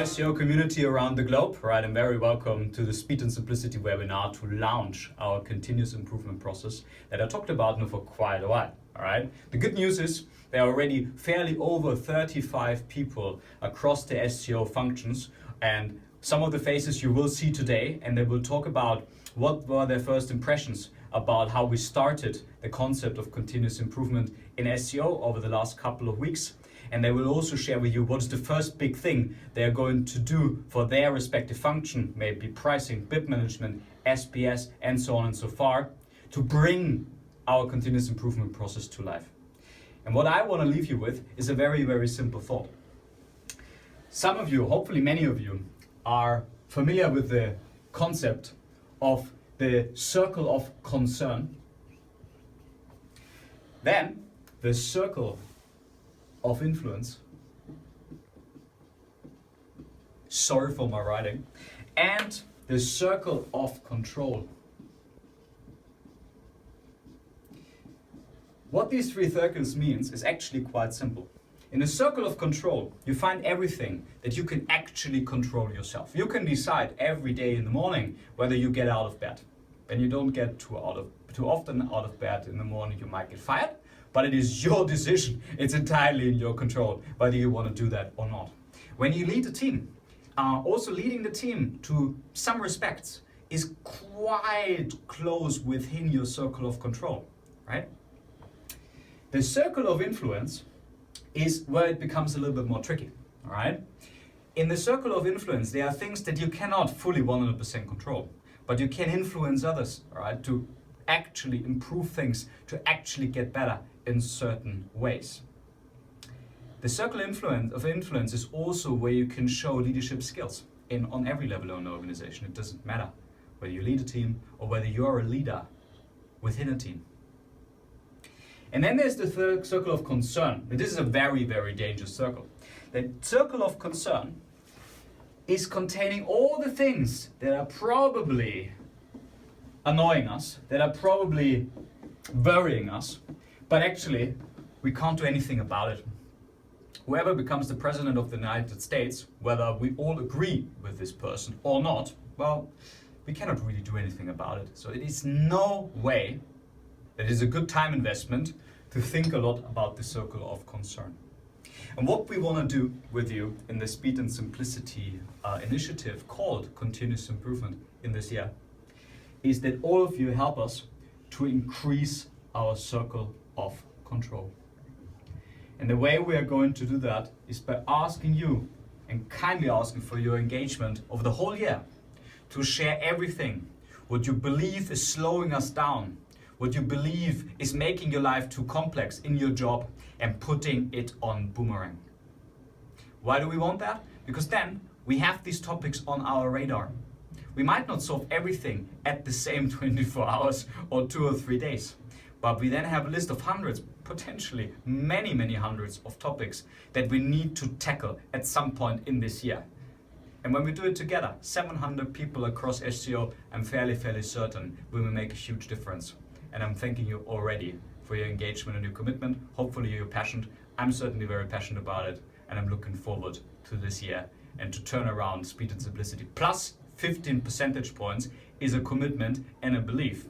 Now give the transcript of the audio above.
SEO community around the globe, right, and very welcome to the Speed and Simplicity webinar to launch our continuous improvement process that I talked about now for quite a while, all right? The good news is there are already fairly over 35 people across the SEO functions, and some of the faces you will see today, and they will talk about what were their first impressions about how we started the concept of continuous improvement in SEO over the last couple of weeks. And they will also share with you what is the first big thing they're going to do for their respective function, maybe pricing, bid management, SPS, and so on and so far, to bring our continuous improvement process to life. And what I want to leave you with is a very, very simple thought. Some of you, hopefully many of you, are familiar with the concept of the circle of concern. Then the circle of influence, sorry for my writing, and the circle of control. What these three circles means is actually quite simple. In a circle of control, you find everything that you can actually control yourself. You can decide every day in the morning whether you get out of bed. When you don't get too often out of bed in the morning, you might get fired. But it is your decision. It's entirely in your control whether you want to do that or not. When you lead a team, also leading the team to some respects is quite close within your circle of control, right? The circle of influence is where it becomes a little bit more tricky, all right? In the circle of influence, there are things that you cannot fully 100% control, but you can influence others, all right, to actually improve things, to actually get better in certain ways. The circle of influence is also where you can show leadership skills on every level of an organization. It doesn't matter whether you lead a team or whether you're a leader within a team. And then there's the third circle of concern. This is a very, very dangerous circle. The circle of concern is containing all the things that are probably annoying us, that are probably worrying us, but actually we can't do anything about it. Whoever becomes the president of the United States, whether we all agree with this person or not, well, we cannot really do anything about it. So it is no way that it is a good time investment to think a lot about the circle of concern. And what we want to do with you in the Speed and Simplicity initiative called Continuous Improvement in this year is that all of you help us to increase our circle of control. And the way we are going to do that is by asking you and kindly asking for your engagement over the whole year to share everything, what you believe is slowing us down, what you believe is making your life too complex in your job, and putting it on Boomerang. Why do we want that? Because then we have these topics on our radar. We might not solve everything at the same 24 hours or 2 or 3 days, but we then have a list of hundreds, potentially many, many hundreds of topics that we need to tackle at some point in this year. And when we do it together, 700 people across SEO, I'm fairly certain we will make a huge difference. And I'm thanking you already for your engagement and your commitment. Hopefully you're passionate. I'm certainly very passionate about it, and I'm looking forward to this year and to turn around Speed and Simplicity. Plus 15 percentage points is a commitment and a belief.